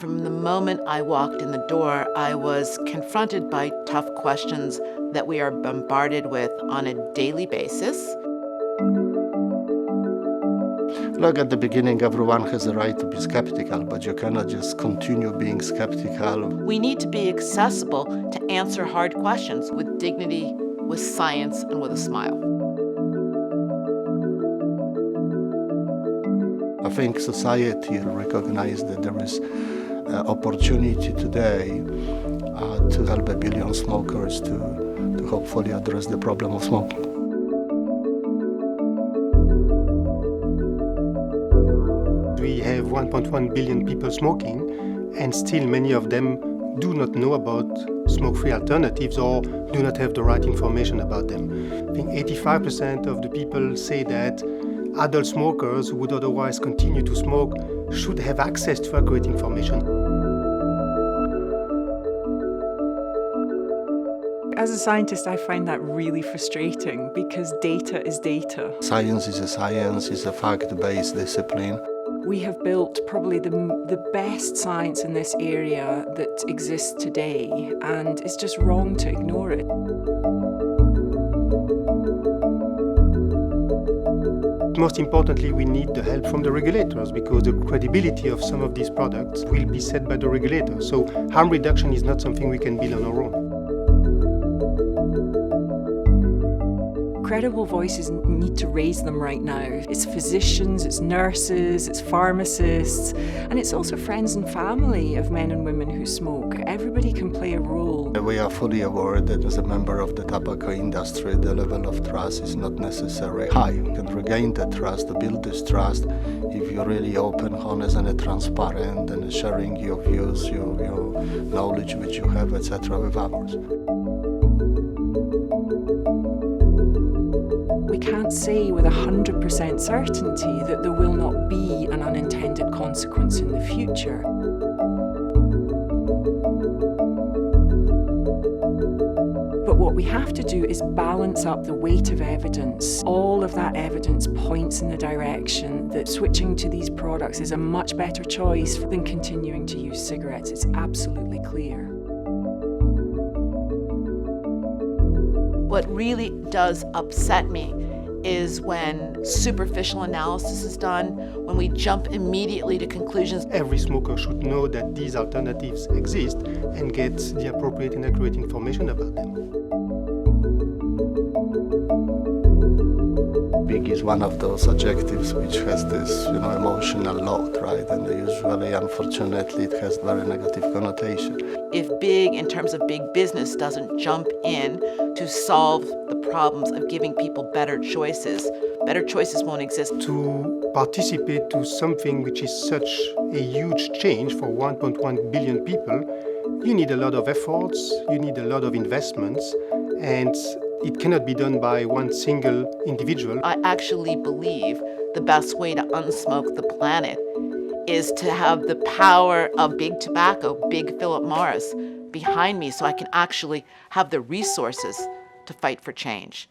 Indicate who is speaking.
Speaker 1: From the moment I walked in the door, I was confronted by tough questions that we are bombarded with on a daily basis.
Speaker 2: Look, at the beginning, everyone has a right to be skeptical, but you cannot just continue being skeptical.
Speaker 1: We need to be accessible to answer hard questions with dignity, with science, and with a smile.
Speaker 2: I think society recognizes that there is opportunity today to help 1 billion smokers to hopefully address the problem of smoking.
Speaker 3: We have 1.1 billion people smoking, and still many of them do not know about smoke-free alternatives or do not have the right information about them. I think 85% of the people say that adult smokers who would otherwise continue to smoke should have access to accurate information.
Speaker 4: As a scientist, I find that really frustrating because data is data.
Speaker 2: Science is a science, it's a fact-based discipline.
Speaker 4: We have built probably the best science in this area that exists today, and it's just wrong to ignore it.
Speaker 3: Most importantly, we need the help from the regulators because the credibility of some of these products will be set by the regulator. So harm reduction is not something we can build on our own.
Speaker 4: Credible voices need to raise them right now. It's physicians, it's nurses, it's pharmacists, and it's also friends and family of men and women who smoke. Everybody can play a role.
Speaker 2: We are fully aware that as a member of the tobacco industry, the level of trust is not necessarily high. You can regain the trust, build this trust, if you're really open, honest, and transparent, and sharing your views, your knowledge which you have, etc., with others.
Speaker 4: We can't say with 100% certainty that there will not be an unintended consequence in the future. But what we have to do is balance up the weight of evidence. All of that evidence points in the direction that switching to these products is a much better choice than continuing to use cigarettes. It's absolutely clear.
Speaker 1: What really does upset me is when superficial analysis is done, when we jump immediately to conclusions.
Speaker 3: Every smoker should know that these alternatives exist and get the appropriate and accurate information about them.
Speaker 2: Big is one of those adjectives which has this, emotional load, right? And usually, unfortunately, it has very negative connotation.
Speaker 1: If big, in terms of big business, doesn't jump in to solve the problems of giving people better choices won't exist.
Speaker 3: To participate to something which is such a huge change for 1.1 billion people, you need a lot of efforts, you need a lot of investments, and it cannot be done by one single individual.
Speaker 1: I actually believe the best way to unsmoke the planet is to have the power of big tobacco, big Philip Morris, behind me so I can actually have the resources to fight for change.